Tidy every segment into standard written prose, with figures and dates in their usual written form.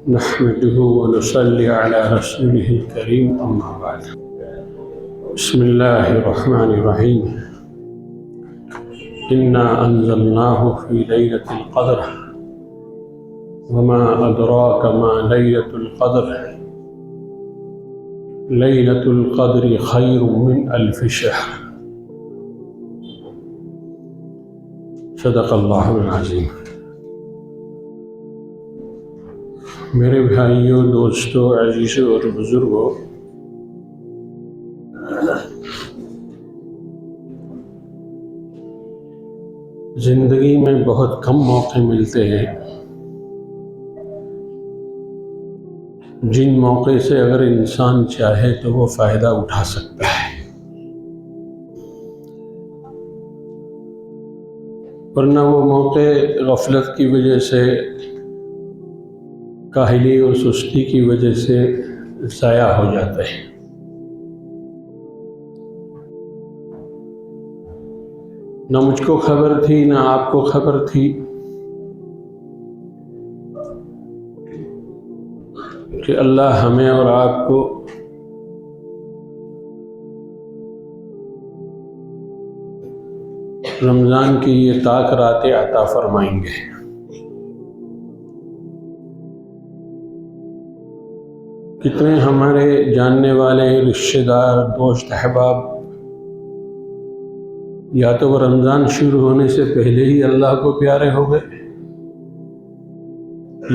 नहमदुहु व नसल्ली अला रसूलिहिल करीम अम्मा बाद। बिस्मिल्लाहिर्रहमानिर्रहीम। इन्ना अंज़लनाहु फ़ी लैलतिल क़द्र वमा अदराका मा लैलतुल क़द्र लैलतुल क़द्रि खैरुम मिन अल्फ़ि शहर। सदक़ल्लाहुल अज़ीम। मेरे भाइयों, दोस्तों, अज़ीज़ों और बुज़ुर्गों, ज़िंदगी में बहुत कम मौके मिलते हैं जिन मौके से अगर इंसान चाहे तो वो फ़ायदा उठा सकता है, वरना वो मौके गफलत की वजह से, काहली और सुस्ती की वजह से ज़ाया हो जाते हैं। न मुझको खबर थी, न आपको खबर थी कि अल्लाह हमें और आपको रमज़ान की ये ताक रातें अता फरमाएंगे। कितने हमारे जानने वाले रिश्तेदार, दोस्त, अहबाब या तो वो रमज़ान शुरू होने से पहले ही अल्लाह को प्यारे हो गए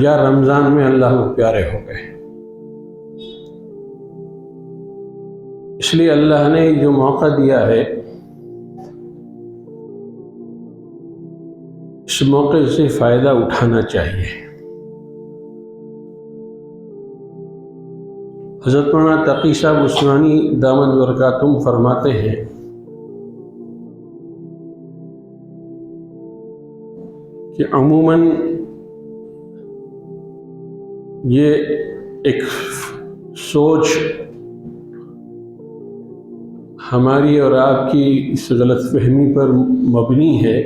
या रमज़ान में अल्लाह को प्यारे हो गए। इसलिए अल्लाह ने जो मौका दिया है, इस मौके से फ़ायदा उठाना चाहिए। हज़रत मौलाना तक़ी साहब उस्मानी दामद बरकातुहुम फरमाते हैं कि अमूमन ये एक सोच हमारी और आपकी इस गलतफहमी पर मबनी है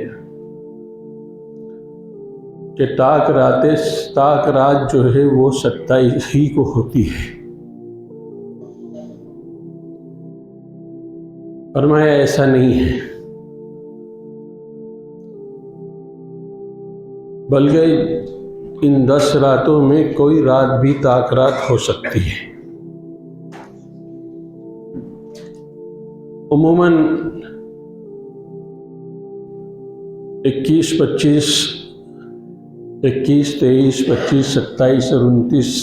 कि ताक रात जो है वो 27 ही को होती है। फरमाया ऐसा नहीं है, बल्कि इन 10 रातों में कोई रात भी ताक रात हो सकती है। उम्मूमन 21, 25, 23, 25, 27 और 29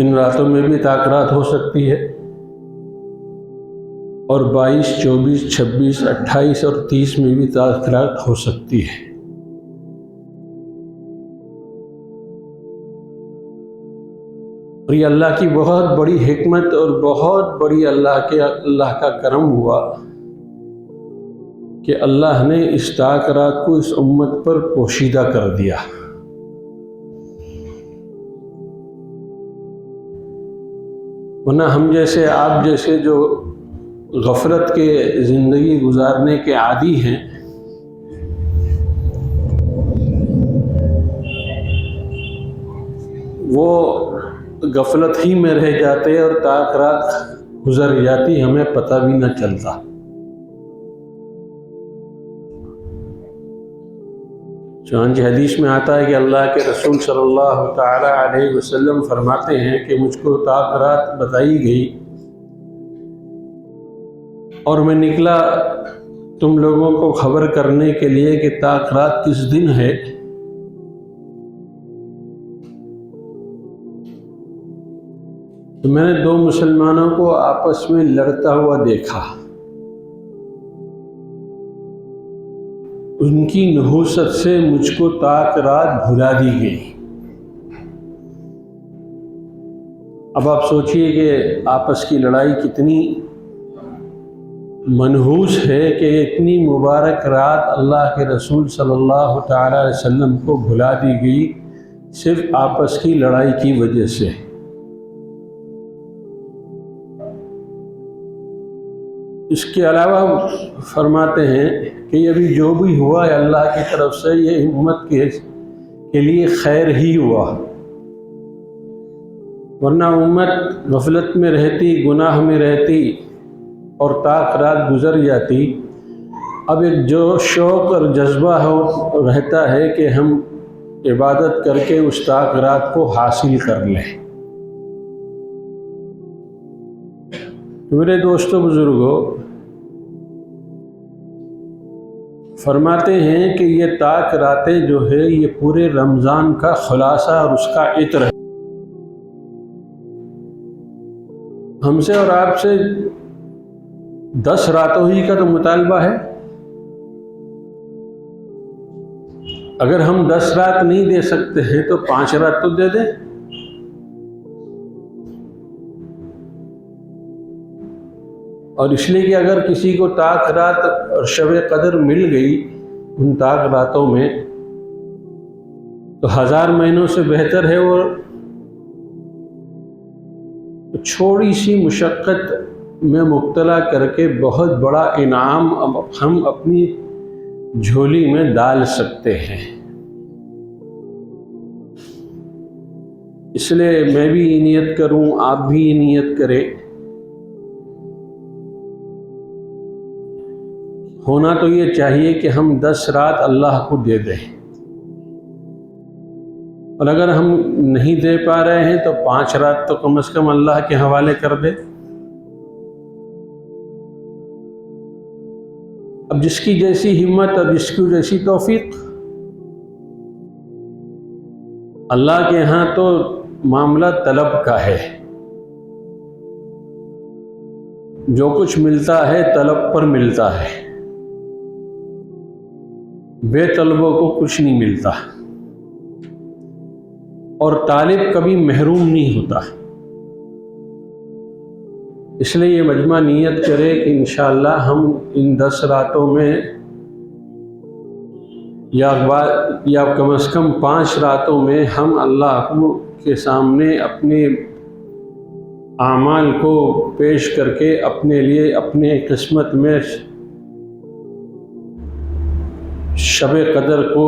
इन रातों में भी ताक रात हो सकती है, और 22, 24, 26, 28 और 30 में भी ताक रात हो सकती है। और ये अल्लाह की बहुत बड़ी हिकमत और बहुत बड़ी अल्लाह का करम हुआ कि अल्लाह ने इस ताक रात को इस उम्मत पर पोशीदा कर दिया। वरना हम जैसे, आप जैसे जो गफलत के ज़िंदगी गुजारने के आदी हैं, वो गफलत ही में रह जाते और ताक रात गुजर जाती, हमें पता भी न चलता। चुनांचे हदीस में आता है कि अल्लाह के रसूल सल्लल्लाहु तआला अलैहि वसल्लम फरमाते हैं कि मुझको ताक रात बताई गई और मैं निकला तुम लोगों को खबर करने के लिए कि ताक रात किस दिन है। तो मैंने 2 मुसलमानों को आपस में लड़ता हुआ देखा। उनकी नहूसत से मुझको ताक रात भुला दी गई। अब आप सोचिए कि आपस की लड़ाई कितनी मनहूस है कि इतनी मुबारक रात अल्लाह के रसूल सल्लल्लाहु तआला अलैहि वसल्लम को भुला दी गई सिर्फ आपस की लड़ाई की वजह से। इसके अलावा फरमाते हैं कि अभी जो भी हुआ है अल्लाह की तरफ से, ये उम्मत के लिए खैर ही हुआ, वरना उम्मत गफलत में रहती, गुनाह में रहती और ताक रात गुजर जाती। अब एक जो शौक़ और जज्बा हो रहता है कि हम इबादत करके उस ताक रात को हासिल कर लें। मेरे दोस्तों बुजुर्गों, फरमाते हैं कि ये ताक रातें जो है ये पूरे रमज़ान का खुलासा और उसका इत्र है। हमसे और आपसे 10 रातों ही का तो मुतालबा है। अगर हम 10 रात नहीं दे सकते हैं तो 5 रात तो दे दें। और इसलिए कि अगर किसी को ताक रात और शब कदर मिल गई उन ताक रातों में, तो 1000 महीनों से बेहतर है वो छोटी सी मुशक्क़त में मुब्तला करके बहुत बड़ा इनाम हम अपनी झोली में डाल सकते हैं। इसलिए मैं भी नियत करूं, आप भी नियत करें। होना तो ये चाहिए कि हम 10 रात अल्लाह को दे दें, और अगर हम नहीं दे पा रहे हैं तो 5 रात तो कम से कम अल्लाह के हवाले कर दे। अब जिसकी जैसी हिम्मत, अब जिसकी जैसी तौफीक। अल्लाह के यहाँ तो मामला तलब का है, जो कुछ मिलता है तलब पर मिलता है, बेतलबों को कुछ नहीं मिलता, और तालिब कभी महरूम नहीं होता। इसलिए ये मजमा नियत करे कि इंशाअल्लाह हम इन 10 रातों में या कम से कम 5 रातों में हम अल्लाह के सामने अपने आमाल को पेश करके अपने लिए अपने किस्मत में शब कदर को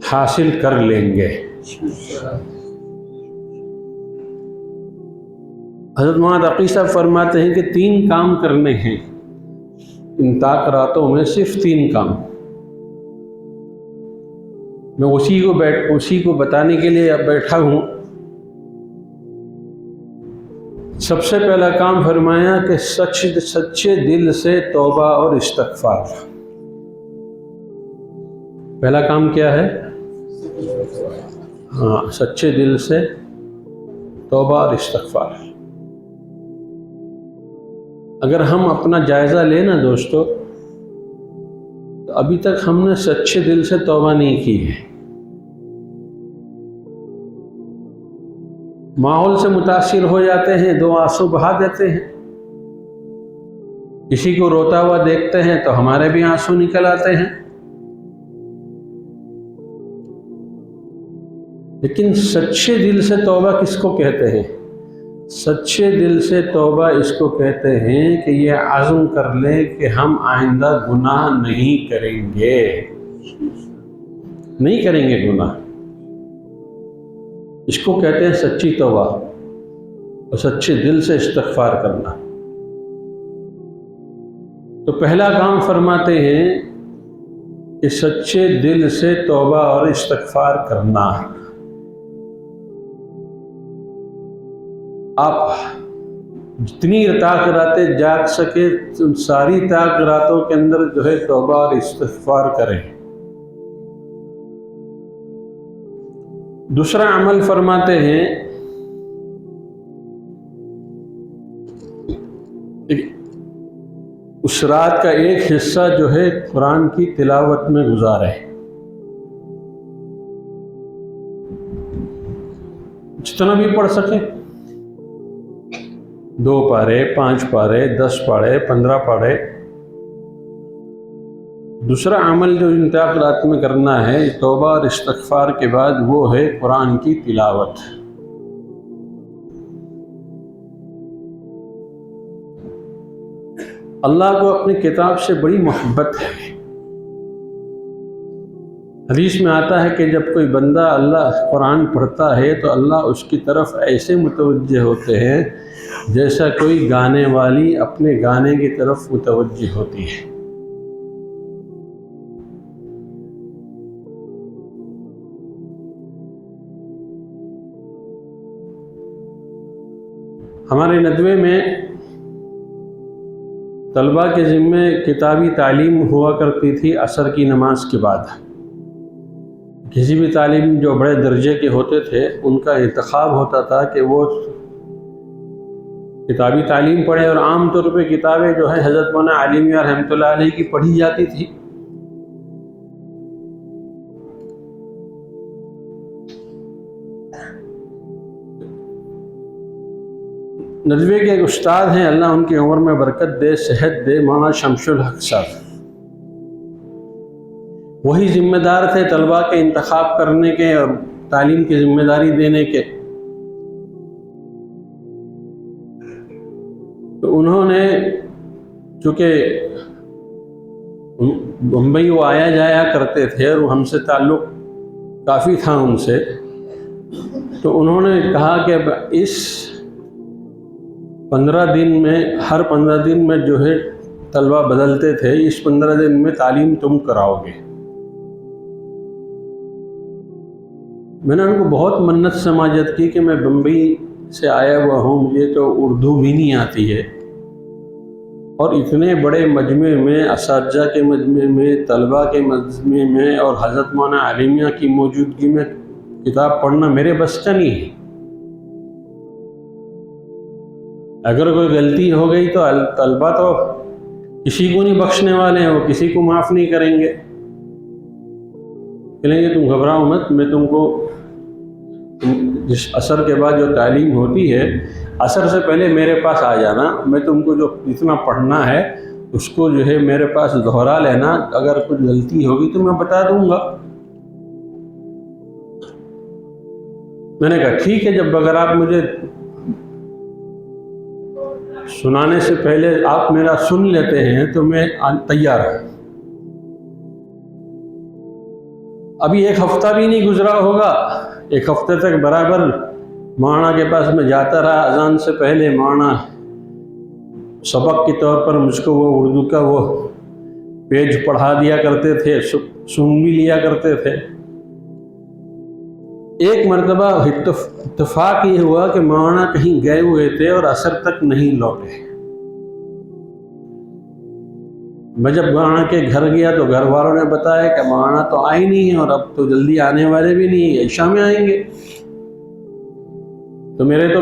हासिल कर लेंगे। हज़रत मौलाना तक़ी साहब फरमाते हैं कि 3 काम करने हैं इन ताक रातों में, सिर्फ 3 काम। मैं उसी को बताने के लिए अब बैठा हूँ। सबसे पहला काम फरमाया कि सच्चे दिल से तौबा और इस्तग़फ़ार। पहला काम क्या है? हाँ, सच्चे दिल से तौबा और इस्तग़फ़ार। अगर हम अपना जायज़ा लें ना दोस्तों, तो अभी तक हमने सच्चे दिल से तौबा नहीं की है। माहौल से मुतासिर हो जाते हैं, 2 आंसू बहा देते हैं। किसी को रोता हुआ देखते हैं तो हमारे भी आंसू निकल आते हैं। लेकिन सच्चे दिल से तौबा किसको कहते हैं? सच्चे दिल से तौबा इसको कहते हैं कि ये आज़म कर लें कि हम आइंदा गुनाह नहीं करेंगे, नहीं करेंगे गुनाह। इसको कहते हैं सच्ची तौबा और सच्चे दिल से इस्तग़फ़ार करना। तो पहला काम फरमाते हैं कि सच्चे दिल से तौबा और इस्तग़फ़ार करना। आप जितनी ताक रातें जाग सके तो सारी ताक रातों के अंदर जो है तौबा और इस्तग़फ़ार करें। दूसरा अमल फरमाते हैं उस रात का एक हिस्सा जो है कुरान की तिलावत में गुजारे। जितना भी पढ़ सके, 2 पारे, 5 पारे, 10 पारे, 15 पारे। दूसरा अमल जो इन ताक रात में करना है तौबा और इस्तग़फ़ार के बाद, वो है कुरान की तिलावत। अल्लाह को अपनी किताब से बड़ी मोहब्बत है। हदीस में आता है कि जब कोई बंदा अल्लाह कुरान पढ़ता है तो अल्लाह उसकी तरफ ऐसे मुतवज्जे होते हैं जैसा कोई गाने वाली अपने गाने की तरफ मुतवज्जे होती है। हमारे नदवे में तलबा के ज़िम्मे किताबी तालीम हुआ करती थी असर की नमाज के बाद। किसी भी तालीम जो बड़े दर्जे के होते थे उनका इंतखाब होता था कि वो किताबी तालीम पढ़े, और आम तौर पे किताबें जो है हज़रत मौलाना आली मियां रहमतुल्लाह अलैह की पढ़ी जाती थी। नदवे के एक उस्ताद हैं, अल्लाह उनकी उम्र में बरकत दे, सेहत दे, मौलाना शमसुल हक साहब। वही ज़िम्मेदार थे तलबा के इंतखाब करने के और तालीम की ज़िम्मेदारी देने के। तो उन्होंने, चूँकि बम्बई वो आया जाया करते थे और हमसे ताल्लुक़ काफ़ी था उनसे, तो उन्होंने कहा कि अब इस 15 दिन में, हर 15 दिन में जो है तलबा बदलते थे, इस 15 दिन में तालीम तुम कराओगे। मैंने उनको बहुत मन्नत समाजत की कि मैं बम्बई से आया हुआ हूँ, मुझे तो उर्दू भी नहीं आती है, और इतने बड़े मजमे में, असातिज़ा के मजमे में, तलबा के मजमे में और हज़रत मौलाना आली मियां की मौजूदगी में किताब पढ़ना मेरे बस का नहीं है। अगर कोई गलती हो गई तो तलबा तो किसी को नहीं बख्शने वाले हैं, वो किसी को माफ़ नहीं करेंगे। कहेंगे तुम घबराओ मत, मैं तुमको जिस असर के बाद जो तालीम होती है, असर से पहले मेरे पास आ जाना, मैं तुमको जो जितना पढ़ना है उसको जो है मेरे पास दोहरा लेना, अगर कुछ गलती होगी तो मैं बता दूंगा। मैंने कहा ठीक है, जब अगर आप मुझे सुनाने से पहले आप मेरा सुन लेते हैं तो मैं तैयार हूं। अभी एक हफ्ता भी नहीं गुजरा होगा, एक हफ्ते तक बराबर मौलाना के पास मैं जाता रहा अजान से पहले। मौलाना सबक के तौर पर मुझको वो उर्दू का वो पेज पढ़ा दिया करते थे, सुन भी लिया करते थे। एक मरतबा इत्तेफाक ये हुआ कि मौलाना कहीं गए हुए थे और असर तक नहीं लौटे। मैं जब मौलाना के घर गया तो घर वालों ने बताया कि मौलाना तो आए नहीं है और अब तो जल्दी आने वाले भी नहीं है, ईशा में आएंगे। तो मेरे तो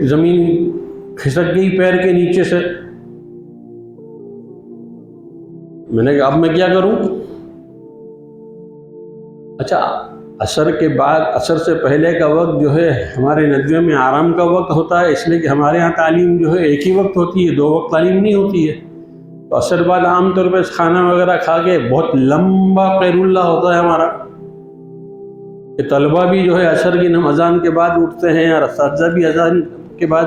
ज़मीन खिसक गई पैर के नीचे से। मैंने कहा अब मैं क्या करूं? अच्छा, असर के बाद, असर से पहले का वक्त जो है हमारे नदवे में आराम का वक्त होता है, इसलिए कि हमारे यहाँ तालीम जो है एक ही वक्त होती है, 2 वक्त तालीम नहीं होती है। तो असर बाद आम तौर पर खाना वगैरह खा के बहुत लंबा कैरुल्ला होता है हमारा, कि तलबा भी जो है असर की अजान के बाद उठते हैं और असातिज़ा भी अजान के बाद।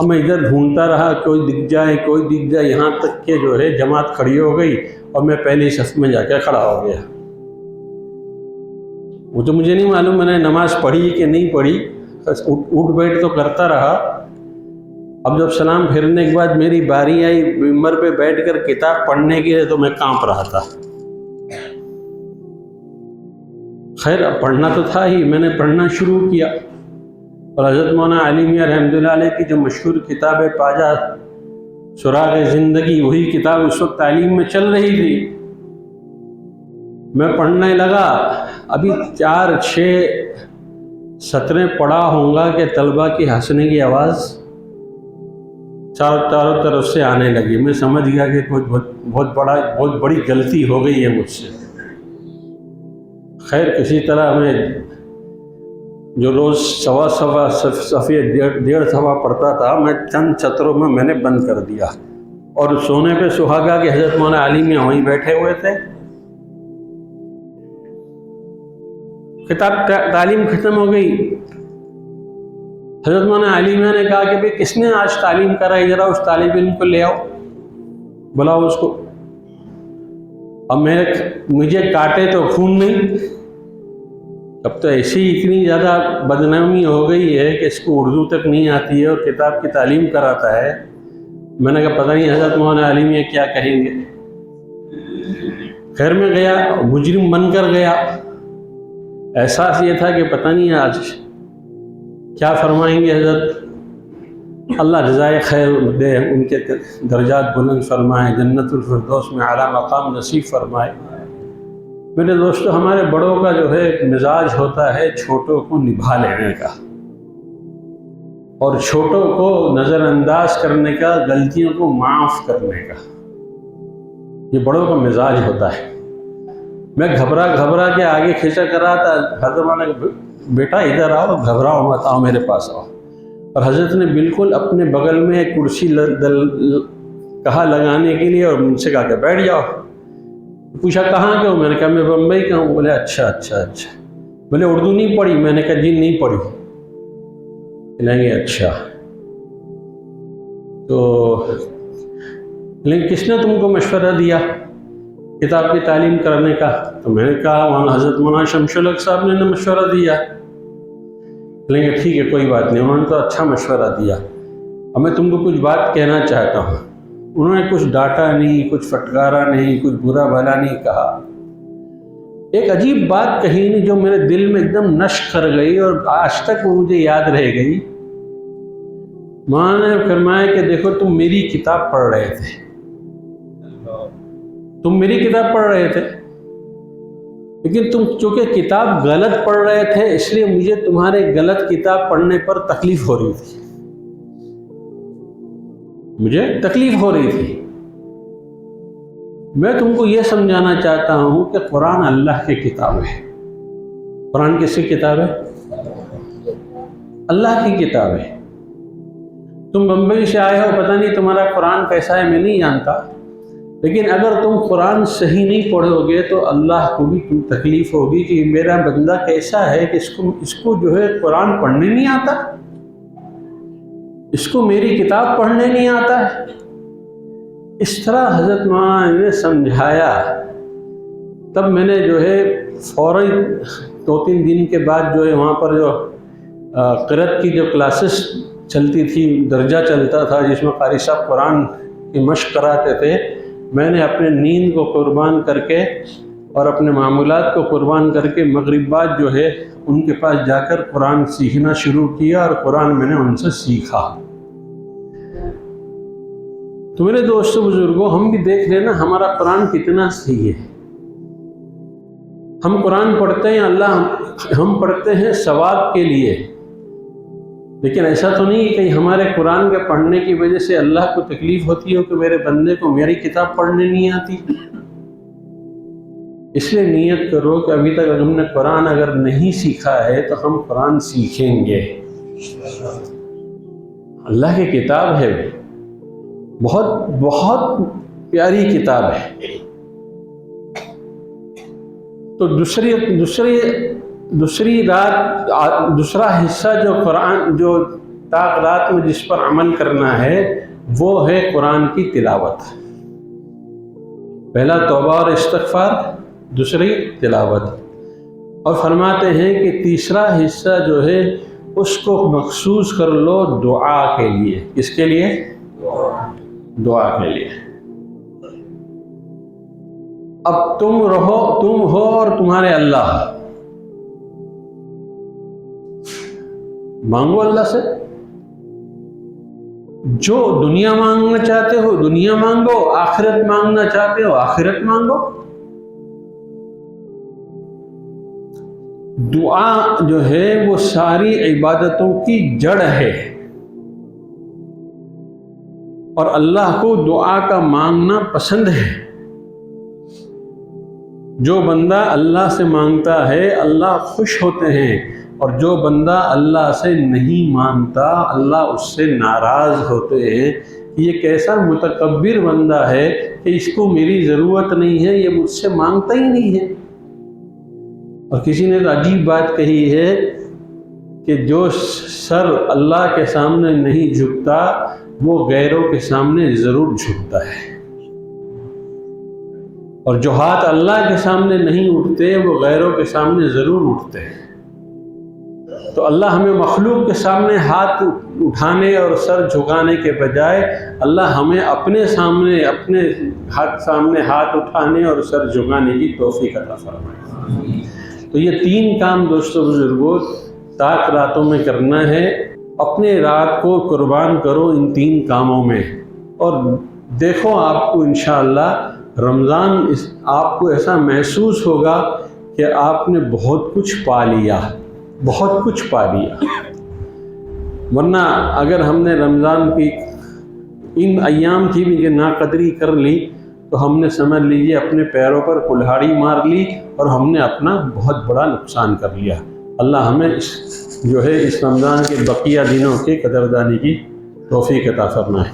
अब मैं इधर ढूंढता रहा, कोई दिख जाए कोई दिख जाए, यहाँ तक के जो है जमात खड़ी हो गई और मैं पहली सफ में जाकर खड़ा हो गया। वो तो मुझे नहीं मालूम मैंने नमाज पढ़ी कि नहीं पढ़ी, बस उठ बैठ तो करता रहा। अब जब सलाम फेरने के बाद मेरी बारी आई मिंबर पे बैठकर किताब पढ़ने के लिए, तो मैं कांप रहा था। खैर अब पढ़ना तो था ही, मैंने पढ़ना शुरू किया और हज़रत मौलाना आली मियां रहमतुल्लाह अलैह की जो मशहूर किताब है पाजा सुराग़ ज़िंदगी, वही किताब उस वक्त तालीम में चल रही थी। मैं पढ़ने लगा, अभी 4-6 सतरें पढ़ा होऊंगा कि तलबा की हंसने की आवाज़ चारों तरफ से आने लगी। मैं समझ गया कि कोई बहुत बड़ी गलती हो गई है मुझसे। खैर किसी तरह मैं जो रोज़ सवा सफ़े 1.5 सफ़ा पढ़ता था, मैं चंद सत्रों में मैंने बंद कर दिया और सोने पे सुहागा के हज़रत मौलाना आली मियां वहीं बैठे हुए थे। किताब तालीम ख़त्म हो गई। हज़रत मौलाना आली मियां ने कहा कि भाई किसने आज तालीम कराई, ज़रा उस तालिब इल्म को ले आओ, बुलाओ उसको। अब मुझे काटे तो खून नहीं। अब तो ऐसी इतनी ज़्यादा बदनामी हो गई है कि इसको उर्दू तक नहीं आती है और किताब की तालीम कराता है। मैंने कहा पता नहीं हज़रत मौलाना आलिम ये क्या कहेंगे। खैर में गया, मुजरिम बनकर गया। एहसास ये था कि पता नहीं आज क्या फरमाएंगे हज़रत। अल्लाह रज़ाए खैर दे, उनके दर्जात बुलंद फरमाए, जन्नतुल फिरदौस में आला मकाम नसीब फरमाए। मेरे दोस्तों, हमारे बड़ों का जो है एक मिजाज होता है छोटों को निभा लेने का और छोटों को नज़रअंदाज करने का, गलतियों को माफ़ करने का। ये बड़ों का मिजाज होता है। मैं घबरा के आगे खींचा कर रहा था। हज़रत ने बेटा इधर आओ, घबराओ मत, आओ मेरे पास आओ। और हज़रत ने बिल्कुल अपने बगल में एक कुर्सी कहा लगाने के लिए और मुझसे कहा कि बैठ जाओ। पूछा कहाँ के हो? मैंने कहा मैं बम्बई का हूँ। बोले अच्छा। बोले उर्दू नहीं पढ़ी? मैंने कहा जी नहीं पढ़ी। बोलेंगे अच्छा, तो लेकिन किसने तुमको मशवरा दिया किताब की तालीम करने का? तो मैंने कहा वहाँ हज़रत मौलाना शमशुल हक साहब ने मशवरा दिया। बोलेंगे ठीक है कोई बात नहीं, उन्होंने तो अच्छा मशवरा दिया। अब मैं तुमको कुछ बात कहना चाहता हूँ। उन्होंने कुछ डांटा नहीं, कुछ फटकारा नहीं, कुछ बुरा भला नहीं कहा। एक अजीब बात कही नहीं जो मेरे दिल में एकदम नश्क कर गई और आज तक वो मुझे याद रह गई। माँ ने फरमाया कि देखो तुम मेरी किताब पढ़ रहे थे, तुम मेरी किताब पढ़ रहे थे, लेकिन तुम चूंकि किताब गलत पढ़ रहे थे इसलिए मुझे तुम्हारे गलत किताब पढ़ने पर तकलीफ हो रही थी। मुझे तकलीफ हो रही थी। मैं तुमको यह समझाना चाहता हूं कि कुरान अल्लाह की किताब है। कुरान किसकी किताब है? अल्लाह की किताब है। तुम बम्बई से आए हो, पता नहीं तुम्हारा कुरान कैसा है, मैं नहीं जानता, लेकिन अगर तुम कुरान सही नहीं पढ़ोगे तो अल्लाह को भी तुम तकलीफ होगी कि मेरा बंदा कैसा है कि इसको जो है कुरान पढ़ने नहीं आता, इसको मेरी किताब पढ़ने नहीं आता है। इस तरह हज़रत मौलाना ने समझाया। तब मैंने जो है फ़ौरन 2-3 दिन के बाद जो है वहाँ पर जो क़िरात की जो क्लासेस चलती थी, दर्जा चलता था जिसमें क़ारी साहब कुरान की मश्क कराते थे, मैंने अपने नींद को कुर्बान करके और अपने मामूलात को कुर्बान करके मगरिब बाद जो है उनके पास जाकर कुरान सीखना शुरू किया और कुरान मैंने उनसे सीखा। तो मेरे दोस्तों बुजुर्गों, हम भी देख रहे ना हमारा कुरान कितना सही है। हम कुरान पढ़ते हैं हम पढ़ते हैं सवाब के लिए, लेकिन ऐसा तो नहीं कि हमारे कुरान के पढ़ने की वजह से अल्लाह को तकलीफ होती हो कि मेरे बंदे को मेरी किताब पढ़ने नहीं आती। इसलिए नियत करो कि अभी तक हमने कुरान अगर नहीं सीखा है तो हम कुरान सीखेंगे। अल्लाह की किताब है, बहुत बहुत प्यारी किताब है। तो दूसरी रात, दूसरा हिस्सा जो कुरान जो ताक रात में जिस पर अमल करना है वो है कुरान की तिलावत। पहला तौबा और इस्तिग़फ़ार, दूसरी तिलावत। और फरमाते हैं कि तीसरा हिस्सा जो है उसको मखसूस कर लो दुआ के लिए। किसके लिए? दुआ के लिए। अब तुम हो और तुम्हारे अल्लाह, मांगो अल्लाह से। जो दुनिया मांगना चाहते हो दुनिया मांगो, आखिरत मांगना चाहते हो आखिरत मांगो। दुआ जो है वो सारी इबादतों की जड़ है और अल्लाह को दुआ का मांगना पसंद है। जो बंदा अल्लाह से मांगता है अल्लाह खुश होते हैं, और जो बंदा अल्लाह से नहीं मांगता अल्लाह उससे नाराज़ होते हैं। ये कैसा मुतकब्बिर बंदा है कि इसको मेरी ज़रूरत नहीं है, ये मुझसे मांगता ही नहीं है। और किसी ने तो अजीब बात कही है कि जो सर अल्लाह के सामने नहीं झुकता वो गैरों के सामने ज़रूर झुकता है। और जो हाथ अल्लाह के सामने नहीं उठते वो गैरों के सामने ज़रूर उठते हैं। तो अल्लाह हमें मखलूक के सामने हाथ उठाने और सर झुकाने के बजाय अल्लाह हमें अपने सामने हाथ उठाने और सर झुकाने की तौफीक अता फरमाए। तो ये 3 काम दोस्तों बुजुर्गों ताक रातों में करना है। अपने रात को कुर्बान करो इन 3 कामों में, और देखो आपको इंशाअल्लाह रमज़ान आपको ऐसा महसूस होगा कि आपने बहुत कुछ पा लिया, बहुत कुछ पा लिया। वरना अगर हमने रमज़ान की इन अय्याम की भी नाकदरी कर ली तो हमने समझ लीजिए अपने पैरों पर कुल्हाड़ी मार ली और हमने अपना बहुत बड़ा नुकसान कर लिया। अल्लाह हमें इस रमज़ान के बकिया दिनों के कदरदानी की तौफीक अता फरमाए।